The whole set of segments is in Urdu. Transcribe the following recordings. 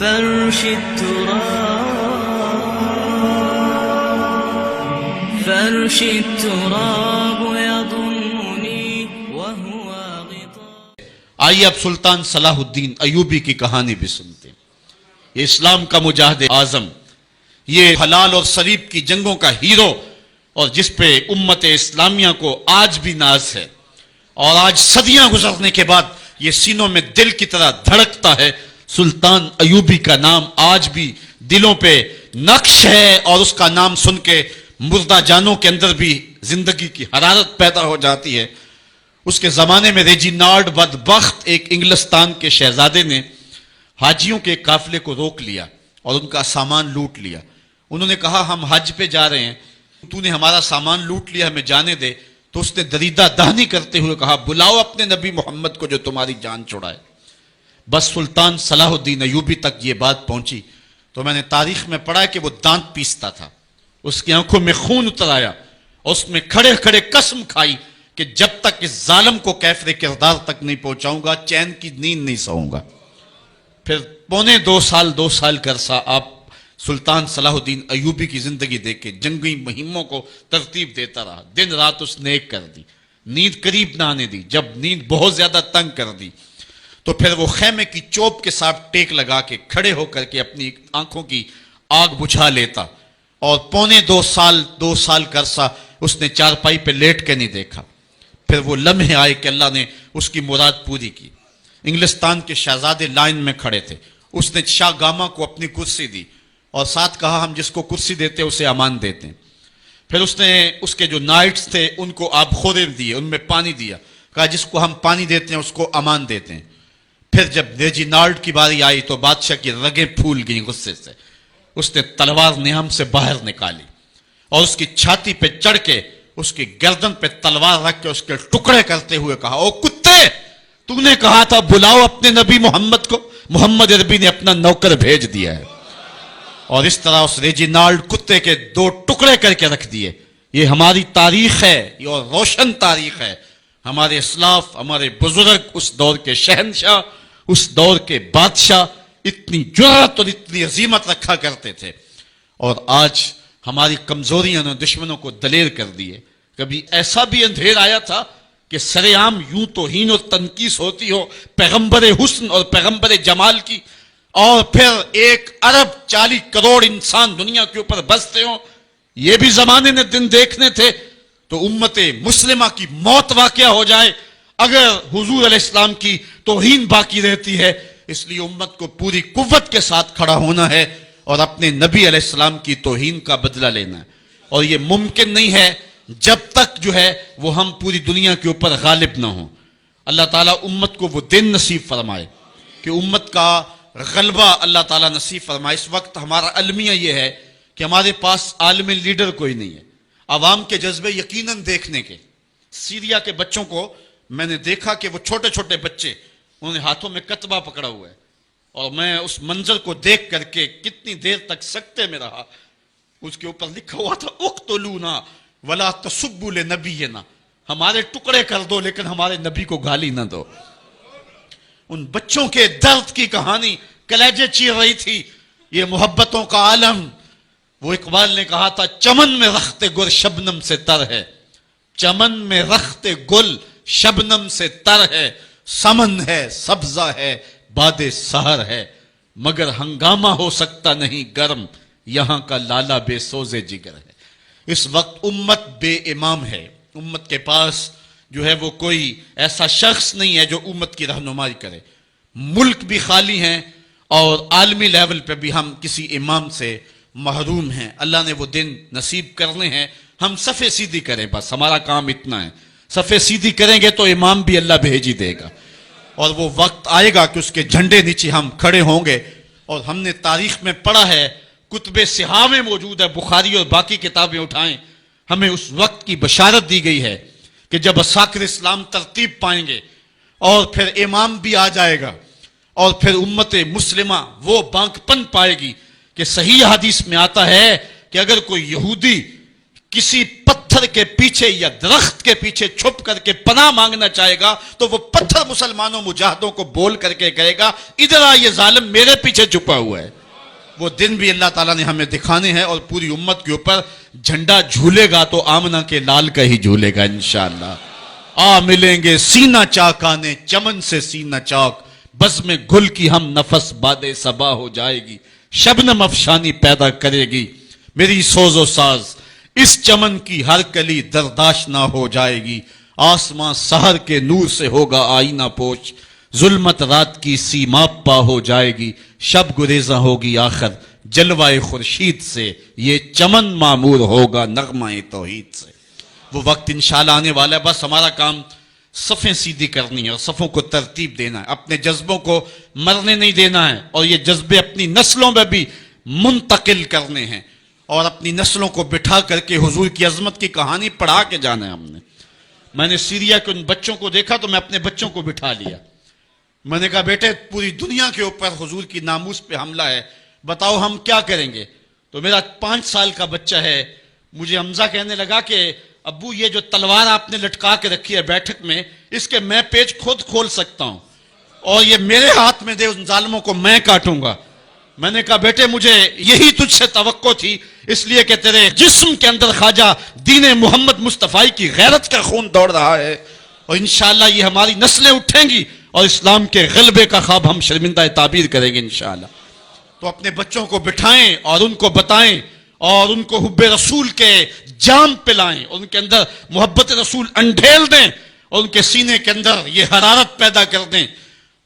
فرش التراب يضمني وهو غطاء. آئیے اب سلطان صلاح الدین ایوبی کی کہانی بھی سنتے ہیں. یہ اسلام کا مجاہد اعظم، یہ حلال اور صلیب کی جنگوں کا ہیرو، اور جس پہ امت اسلامیہ کو آج بھی ناز ہے، اور آج صدیاں گزرنے کے بعد یہ سینوں میں دل کی طرح دھڑکتا ہے. سلطان ایوبی کا نام آج بھی دلوں پہ نقش ہے، اور اس کا نام سن کے مردہ جانوں کے اندر بھی زندگی کی حرارت پیدا ہو جاتی ہے. اس کے زمانے میں ریجینالڈ بدبخت ایک انگلستان کے شہزادے نے حاجیوں کے قافلے کو روک لیا اور ان کا سامان لوٹ لیا. انہوں نے کہا ہم حج پہ جا رہے ہیں، تو نے ہمارا سامان لوٹ لیا، ہمیں جانے دے. تو اس نے دریدہ دہنی کرتے ہوئے کہا بلاؤ اپنے نبی محمد کو جو تمہاری جان چھڑائے. بس سلطان صلاح الدین ایوبی تک یہ بات پہنچی تو میں نے تاریخ میں پڑھا کہ وہ دانت پیستا تھا، اس کی آنکھوں میں خون اتر آیا، اور اس میں کھڑے کھڑے قسم کھائی کہ جب تک اس ظالم کو کیفر کردار تک نہیں پہنچاؤں گا چین کی نیند نہیں سوؤں گا. پھر پونے 2 سال کا عرصہ آپ سلطان صلاح الدین ایوبی کی زندگی دیکھ کے جنگی مہموں کو ترتیب دیتا رہا. دن رات اس نے ایک کر دی، نیند قریب نہ آنے دی. جب نیند بہت زیادہ تنگ کر دی تو پھر وہ خیمے کی چوب کے ساتھ ٹیک لگا کے کھڑے ہو کر کے اپنی آنکھوں کی آگ بجھا لیتا، اور پونے 2 سال کا عرصہ اس نے چارپائی پہ لیٹ کے نہیں دیکھا. پھر وہ لمحے آئے کہ اللہ نے اس کی مراد پوری کی. انگلستان کے شہزادے لائن میں کھڑے تھے، اس نے شاہ گاما کو اپنی کرسی دی اور ساتھ کہا ہم جس کو کرسی دیتے اسے امان دیتے ہیں. پھر اس نے اس کے جو نائٹس تھے ان کو آب خورے دیے، ان میں پانی دیا، کہا جس کو ہم پانی دیتے ہیں اس کو امان دیتے ہیں. پھر جب ریجینالڈ کی باری آئی تو بادشاہ کی رگیں پھول گئیں غصے سے. اس نے تلوار نیام سے باہر نکالی اور اس کی چھاتی پہ چڑھ کے اس کی گردن پہ تلوار رکھ کے اس کے ٹکڑے کرتے ہوئے کہا او کتے، تو نے کہا تھا بلاؤ اپنے نبی محمد کو، محمد عربی نے اپنا نوکر بھیج دیا ہے. اور اس طرح اس ریجینالڈ کتے کے 2 ٹکڑے کر کے رکھ دیے. یہ ہماری تاریخ ہے، یہ اور روشن تاریخ ہے. ہمارے اسلاف، ہمارے بزرگ، اس دور کے شہنشاہ، اس دور کے بادشاہ اتنی جرأت اور اتنی عظیمت رکھا کرتے تھے. اور آج ہماری کمزوریاں نے دشمنوں کو دلیر کر دیے. کبھی ایسا بھی اندھیر آیا تھا کہ سر عام یوں توہین اور تنقیص ہوتی ہو پیغمبر حسن اور پیغمبر جمال کی، اور پھر 1 ارب 40 کروڑ انسان دنیا کے اوپر بستے ہوں. یہ بھی زمانے نے دن دیکھنے تھے. تو امت مسلمہ کی موت واقعہ ہو جائے اگر حضور علیہ السلام کی توہین باقی رہتی ہے. اس لیے امت کو پوری قوت کے ساتھ کھڑا ہونا ہے اور اپنے نبی علیہ السلام کی توہین کا بدلہ لینا ہے. اور یہ ممکن نہیں ہے جب تک جو ہے وہ ہم پوری دنیا کے اوپر غالب نہ ہوں. اللہ تعالیٰ امت کو وہ دن نصیب فرمائے کہ امت کا غلبہ اللہ تعالیٰ نصیب فرمائے. اس وقت ہمارا المیہ یہ ہے کہ ہمارے پاس عالم لیڈر کوئی نہیں ہے. عوام کے جذبے یقیناً دیکھنے کے. سیریا کے بچوں کو میں نے دیکھا کہ وہ چھوٹے چھوٹے بچے، انہوں نے ہاتھوں میں کتبہ پکڑا ہوا ہے، اور میں اس منظر کو دیکھ کر کے کتنی دیر تک سکتے میں رہا. اس کے اوپر لکھا ہوا تھا اقتلونا ولا تسبوا لنبینا، ہمارے ٹکڑے کر دو لیکن ہمارے نبی کو گالی نہ دو. ان بچوں کے درد کی کہانی کلیجے چیر رہی تھی. یہ محبتوں کا عالم. وہ اقبال نے کہا تھا چمن میں رخت گل شبنم سے تر ہے، چمن میں رخت گل شبنم سے تر ہے، سمن ہے سبزہ ہے باد سحر ہے، مگر ہنگامہ ہو سکتا نہیں گرم، یہاں کا لالا بے سوز جگر ہے. اس وقت امت بے امام ہے. امت کے پاس جو ہے وہ کوئی ایسا شخص نہیں ہے جو امت کی رہنمائی کرے. ملک بھی خالی ہیں اور عالمی لیول پہ بھی ہم کسی امام سے محروم ہیں. اللہ نے وہ دن نصیب کرنے ہیں. ہم صفے سیدھی کریں، بس ہمارا کام اتنا ہے. صفے سیدھی کریں گے تو امام بھی اللہ بھیج ہی دے گا، اور وہ وقت آئے گا کہ اس کے جھنڈے نیچے ہم کھڑے ہوں گے. اور ہم نے تاریخ میں پڑھا ہے، کتب صحاح میں موجود ہے، بخاری اور باقی کتابیں اٹھائیں، ہمیں اس وقت کی بشارت دی گئی ہے کہ جب اساکر اسلام ترتیب پائیں گے اور پھر امام بھی آ جائے گا، اور پھر امت مسلمہ وہ بانک پن پائے گی کہ صحیح حدیث میں آتا ہے کہ اگر کوئی یہودی کسی پتھر پتھر کے پیچھے یا درخت کے پیچھے چھپ کر کے پناہ مانگنا چاہے گا تو وہ پتھر مسلمانوں مجاہدوں کو بول کر کے کہے گا ادھر آ، یہ ظالم میرے پیچھے چھپا ہوا ہے۔ وہ دن بھی اللہ تعالیٰ نے ہمیں دکھانے ہیں، اور پوری امت کے اوپر جھنڈا جھولے گا تو آمنہ کے لال کا ہی جھولے گا انشاءاللہ۔ آ ملیں گے سینہ چاکانے چمن سے سینہ چاک، بزم گل کی ہم نفس باد صبا ہو جائے گی، شبنم افشانی پیدا کرے گی میری سوز و ساز، اس چمن کی ہر کلی درداش نہ ہو جائے گی، آسمان سحر کے نور سے ہوگا آئینہ پوش، ظلمت رات کی سیماب پا ہو جائے گی، شب گریزاں ہوگی آخر جلوہ خورشید سے، یہ چمن معمور ہوگا نغمہ توحید سے۔ وہ وقت انشاءاللہ آنے والا ہے، بس ہمارا کام صفیں سیدھی کرنی ہے اور صفوں کو ترتیب دینا ہے، اپنے جذبوں کو مرنے نہیں دینا ہے، اور یہ جذبے اپنی نسلوں میں بھی منتقل کرنے ہیں، اور اپنی نسلوں کو بٹھا کر کے حضور کی عظمت کی کہانی پڑھا کے جانا ہے۔ میں نے سیریا کے ان بچوں کو دیکھا تو میں اپنے بچوں کو بٹھا لیا، میں نے کہا بیٹے پوری دنیا کے اوپر حضور کی ناموس پہ حملہ ہے، بتاؤ ہم کیا کریں گے؟ تو میرا 5 سال کا بچہ ہے، مجھے حمزہ کہنے لگا کہ ابو یہ جو تلوار آپ نے لٹکا کے رکھی ہے بیٹھک میں، اس کے میں پیچ خود کھول سکتا ہوں، اور یہ میرے ہاتھ میں دے، ان ظالموں کو میں کاٹوں گا۔ میں نے کہا بیٹے مجھے یہی تجھ سے توقع تھی، اس لیے کہ تیرے جسم کے اندر خواجہ دین محمد مصطفی کی غیرت کا خون دوڑ رہا ہے، اور انشاءاللہ یہ ہماری نسلیں اٹھیں گی اور اسلام کے غلبے کا خواب ہم شرمندہ تعبیر کریں گے انشاءاللہ۔ تو اپنے بچوں کو بٹھائیں اور ان کو بتائیں، اور ان کو حب رسول کے جام پلائیں، اور ان کے اندر محبت رسول انڈھیل دیں، اور ان کے سینے کے اندر یہ حرارت پیدا کر دیں،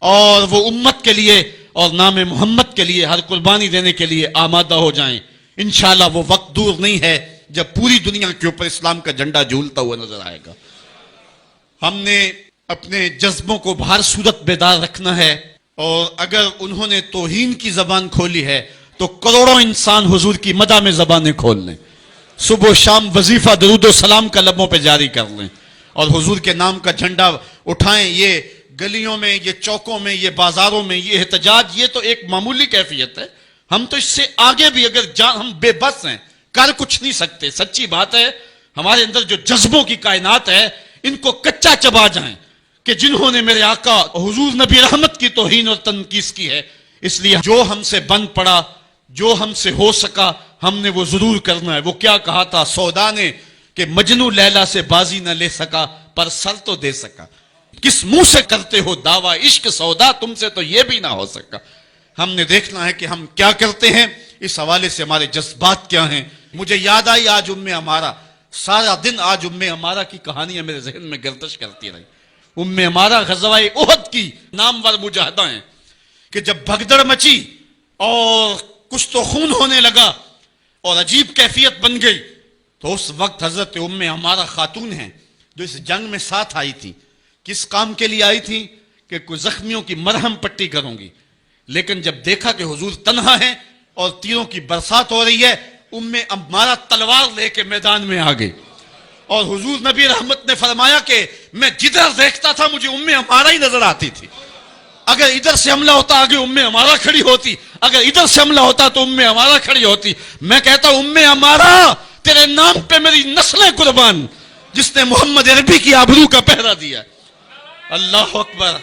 اور وہ امت کے لیے اور نام محمد کے لیے ہر قربانی دینے کے لیے آمادہ ہو جائیں۔ انشاءاللہ وہ وقت دور نہیں ہے جب پوری دنیا کے اوپر اسلام کا جھنڈا جھولتا ہوا نظر آئے گا۔ ہم نے اپنے جذبوں کو بہر صورت بیدار رکھنا ہے، اور اگر انہوں نے توہین کی زبان کھولی ہے تو کروڑوں انسان حضور کی مدح میں زبانیں کھول لیں، صبح و شام وظیفہ درود و سلام کا لبوں پہ جاری کر لیں، اور حضور کے نام کا جھنڈا اٹھائیں۔ یہ گلیوں میں، یہ چوکوں میں، یہ بازاروں میں یہ احتجاج، یہ تو ایک معمولی کیفیت ہے، ہم تو اس سے آگے بھی اگر ہم بے بس ہیں، کر کچھ نہیں سکتے۔ سچی بات ہے، ہمارے اندر جو جذبوں کی کائنات ہے ان کو کچا چبا جائیں، کہ جنہوں نے میرے آقا حضور نبی رحمت کی توہین اور تنقیص کی ہے، اس لیے جو ہم سے بن پڑا، جو ہم سے ہو سکا، ہم نے وہ ضرور کرنا ہے۔ وہ کیا کہا تھا سودا نے کہ مجنو لیلا سے بازی نہ لے سکا پر سر تو دے سکا، کس منہ سے کرتے ہو دعویٰ عشق سودا، تم سے تو یہ بھی نہ ہو سکا۔ ہم نے دیکھنا ہے کہ ہم کیا کرتے ہیں، اس حوالے سے ہمارے جذبات کیا ہیں۔ مجھے یاد آئی آج عمارہ، سارا دن آج عمارہ کی کہانیاں میرے ذہن میں گردش کرتی رہی۔ عمارہ غزوہ احد کی نامور مجاہدہ ہیں کہ جب بھگدڑ مچی اور کچھ تو خون ہونے لگا اور عجیب کیفیت بن گئی، تو اس وقت حضرت عمارہ خاتون ہیں جو اس جنگ میں ساتھ آئی تھی۔ کس کام کے لیے آئی تھی؟ کہ کوئی زخمیوں کی مرہم پٹی کروں گی، لیکن جب دیکھا کہ حضور تنہا ہے اور تیروں کی برسات ہو رہی ہے، عمارہ تلوار لے کے میدان میں آ گئی، اور حضور نبی رحمت نے فرمایا کہ میں جدھر دیکھتا تھا مجھے عمارہ ہی نظر آتی تھی۔ اگر ادھر سے حملہ ہوتا آگے عمارہ کھڑی ہوتی، اگر ادھر سے حملہ ہوتا تو عمارہ کھڑی ہوتی۔ میں کہتا ہوں عمارہ تیرے نام پہ میری نسلیں قربان، جس نے محمد عربی کی آبرو کا پہرا دیا۔ اللہ اکبر۔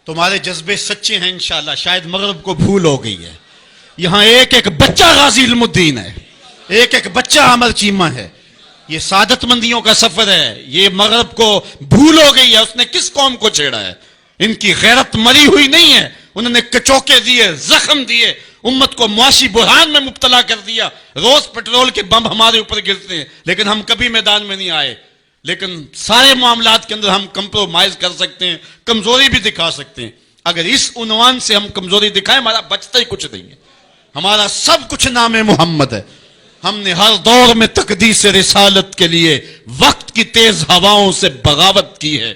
تمہارے جذبے سچے ہیں انشاءاللہ، شاید مغرب کو بھول ہو گئی ہے۔ یہاں ایک ایک بچہ غازی علم الدین ہے، ایک ایک بچہ عمر چیمہ ہے۔ یہ سعادت مندیوں کا سفر ہے، یہ مغرب کو بھول ہو گئی ہے۔ اس نے کس قوم کو چھیڑا ہے؟ ان کی غیرت مری ہوئی نہیں ہے، انہوں نے کچوکے دیے، زخم دیے، امت کو معاشی بحران میں مبتلا کر دیا۔ روز پیٹرول کے بم ہمارے اوپر گرتے ہیں، لیکن ہم کبھی میدان میں نہیں آئے۔ لیکن سارے معاملات کے اندر ہم کمپرومائز کر سکتے ہیں، کمزوری بھی دکھا سکتے ہیں۔ اگر اس عنوان سے ہم کمزوری دکھائیں، ہمارا بچتا ہی کچھ نہیں ہے، ہمارا سب کچھ نام محمد ہے۔ ہم نے ہر دور میں تقدیس رسالت کے لیے وقت کی تیز ہواؤں سے بغاوت کی ہے،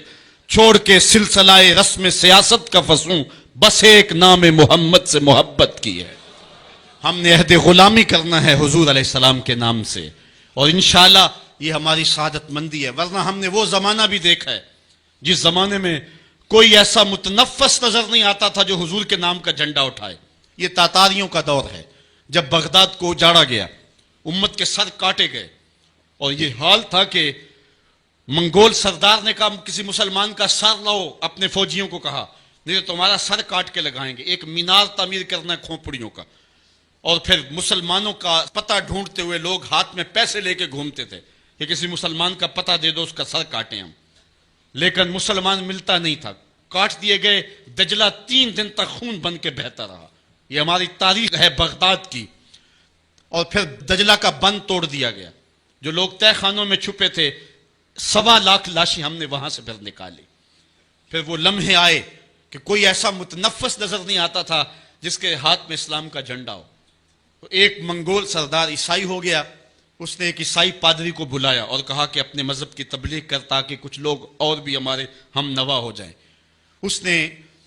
چھوڑ کے سلسلہ رسم سیاست کا فسوں، بس ایک نام محمد سے محبت کی ہے۔ ہم نے عہد غلامی کرنا ہے حضور علیہ السلام کے نام سے، اور انشاءاللہ یہ ہماری سعادت مندی ہے. ورنہ ہم نے وہ زمانہ بھی دیکھا ہے جس زمانے میں کوئی ایسا متنفس نظر نہیں آتا تھا جو حضور کے نام کا جھنڈا اٹھائے. یہ تاتاریوں کا دور ہے جب بغداد کو اجاڑا گیا, امت کے سر کاٹے گئے, اور یہ حال تھا کہ منگول سردار نے کہا کسی مسلمان کا سر لاؤ, اپنے فوجیوں کو کہا نہیں تو تمہارا سر کاٹ کے لگائیں گے. ایک مینار تعمیر کرنا ہے کھوپڑیوں کا, اور پھر مسلمانوں کا پتہ ڈھونڈتے ہوئے لوگ ہاتھ میں پیسے لے کے گھومتے تھے کہ کسی مسلمان کا پتہ دے دو, اس کا سر کاٹیں ہم. لیکن مسلمان ملتا نہیں تھا, کاٹ دیے گئے. دجلہ 3 دن تک خون بن کے بہتا رہا. یہ ہماری تاریخ ہے بغداد کی. اور پھر دجلہ کا بند توڑ دیا گیا. جو لوگ تہ خانوں میں چھپے تھے 1.25 لاکھ لاشیں ہم نے وہاں سے پھر نکالی. پھر وہ لمحے آئے کہ کوئی ایسا متنفس نظر نہیں آتا تھا جس کے ہاتھ میں اسلام کا جھنڈا ہو. ایک منگول سردار عیسائی ہو گیا, اس نے ایک عیسائی پادری کو بلایا اور کہا کہ اپنے مذہب کی تبلیغ کر تاکہ کچھ لوگ اور بھی ہمارے ہم نوا ہو جائیں. اس نے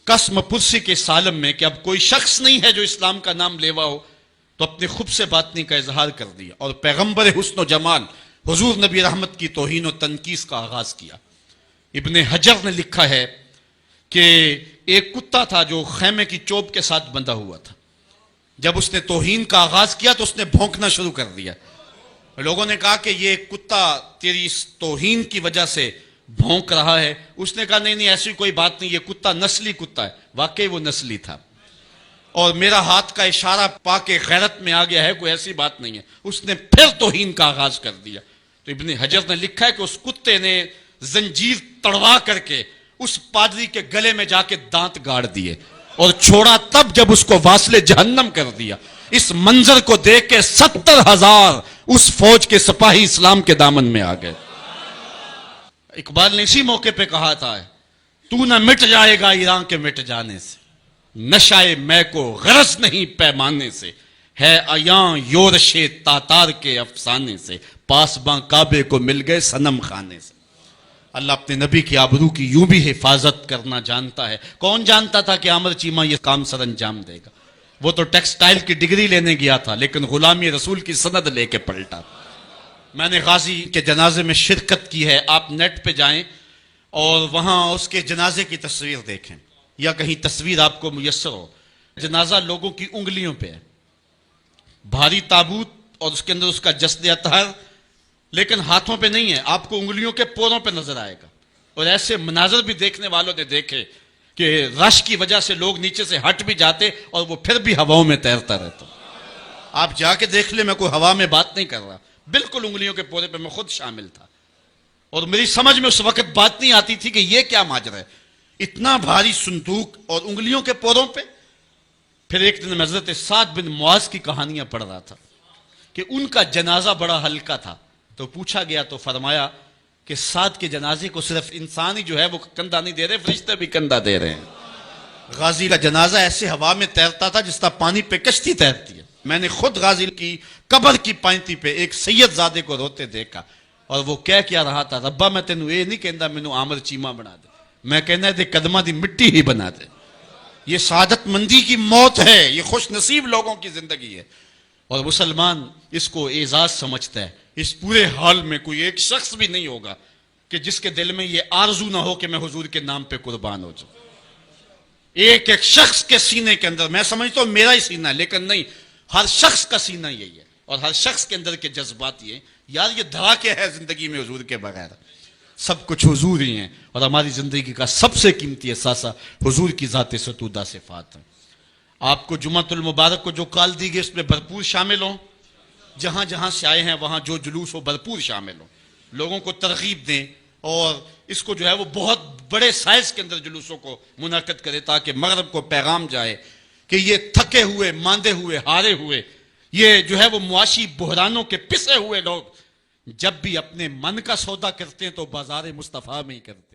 قسم پرسی کے سالم میں کہ اب کوئی شخص نہیں ہے جو اسلام کا نام لیوا ہو, تو اپنے خب سے باطنی کا اظہار کر دیا اور پیغمبر حسن و جمال حضور نبی رحمت کی توہین و تنقیص کا آغاز کیا. ابن حجر نے لکھا ہے کہ ایک کتا تھا جو خیمے کی چوب کے ساتھ بندھا ہوا تھا. جب اس نے توہین کا آغاز کیا تو اس نے بھونکنا شروع کر دیا. لوگوں نے کہا کہ یہ کتا تیری اس توہین کی وجہ سے بھونک رہا ہے. اس نے کہا نہیں ایسی کوئی بات نہیں, یہ کتا نسلی کتا ہے. واقعی وہ نسلی تھا, اور میرا ہاتھ کا اشارہ پا کے غیرت میں آ گیا ہے, کوئی ایسی بات نہیں ہے. اس نے پھر توہین کا آغاز کر دیا. تو ابن حجر نے لکھا ہے کہ اس کتے نے زنجیر تڑوا کر کے اس پادری کے گلے میں جا کے دانت گاڑ دیے اور چھوڑا تب جب اس کو واصل جہنم کر دیا. اس منظر کو دیکھ کے 70,000 اس فوج کے سپاہی اسلام کے دامن میں آ گئے. اقبال نے اسی موقع پہ کہا تھا تو نہ مٹ جائے گا ایران کے مٹ جانے سے, نشائے میں کو غرض نہیں پیمانے سے, ہے ایاں یورش تاتار کے افسانے سے, پاسباں کعبے کو مل گئے صنم خانے سے. اللہ اپنے نبی کی آبرو کی یوں بھی حفاظت کرنا جانتا ہے. کون جانتا تھا کہ عامر چیمہ یہ کام سر انجام دے گا؟ وہ تو ٹیکسٹائل کی ڈگری لینے گیا تھا لیکن غلامی رسول کی سند لے کے پلٹا. میں نے غازی کے جنازے میں شرکت کی ہے. آپ نیٹ پہ جائیں اور وہاں اس کے جنازے کی تصویر دیکھیں, یا کہیں تصویر آپ کو میسر ہو. جنازہ لوگوں کی انگلیوں پہ ہے, بھاری تابوت اور اس کے اندر اس کا جسد اطہر, لیکن ہاتھوں پہ نہیں ہے, آپ کو انگلیوں کے پوروں پہ نظر آئے گا. اور ایسے مناظر بھی دیکھنے والوں نے دیکھے کہ رش کی وجہ سے لوگ نیچے سے ہٹ بھی جاتے اور وہ پھر بھی ہواؤں میں تیرتا رہتا. آپ جا کے دیکھ لیں, میں کوئی ہوا میں بات نہیں کر رہا, بالکل انگلیوں کے پورے پہ میں خود شامل تھا. اور میری سمجھ میں اس وقت بات نہیں آتی تھی کہ یہ کیا ماجرا ہے, اتنا بھاری صندوق اور انگلیوں کے پوروں پہ. پھر ایک دن میں حضرت سعد بن معاذ کی کہانیاں پڑھ رہا تھا کہ ان کا جنازہ بڑا ہلکا تھا. تو پوچھا گیا تو فرمایا کہ سعد کے جنازے کو صرف انسان ہی جو ہے وہ کندھا نہیں دے رہے, فرشتے بھی کندھا دے رہے ہیں. غازی کا جنازہ ایسے ہوا میں تیرتا تھا جس طرح پانی پہ کشتی تیرتی ہے. میں نے خود غازی کی قبر کی پائنتی پہ ایک سید زادے کو روتے دیکھا, اور وہ کیا رہا تھا, ربا میں تینوں یہ نہیں کہندا مینوں عامر چیمہ بنا دے, میں کہنا دے قدمہ دی مٹی ہی بنا دے. یہ سعادت مندی کی موت ہے, یہ خوش نصیب لوگوں کی زندگی ہے, اور مسلمان اس کو اعزاز سمجھتا ہے. اس پورے حال میں کوئی ایک شخص بھی نہیں ہوگا کہ جس کے دل میں یہ آرزو نہ ہو کہ میں حضور کے نام پہ قربان ہو جاؤں. ایک ایک شخص کے سینے کے اندر, میں سمجھتا ہوں میرا ہی سینہ ہے, لیکن نہیں, ہر شخص کا سینہ یہی ہے, اور ہر شخص کے اندر کے جذبات یہ ہیں, یار یہ دھڑاکے ہے زندگی میں حضور کے بغیر, سب کچھ حضور ہی ہیں, اور ہماری زندگی کا سب سے قیمتی اثاثہ حضور کی ذات ستودہ صفات ہے. آپ کو جمعۃ المبارک کو جو کال دی گئی اس میں بھرپور شامل ہوں, جہاں جہاں سے آئے ہیں وہاں جو جلوس ہو بھرپور شامل ہوں, لوگوں کو ترغیب دیں, اور اس کو جو ہے وہ بہت بڑے سائز کے اندر جلوسوں کو منعقد کرے تاکہ مغرب کو پیغام جائے کہ یہ تھکے ہوئے, ماندے ہوئے, ہارے ہوئے, یہ جو ہے وہ معاشی بحرانوں کے پسے ہوئے لوگ جب بھی اپنے من کا سودا کرتے ہیں تو بازار مصطفیٰ میں ہی کرتے ہیں.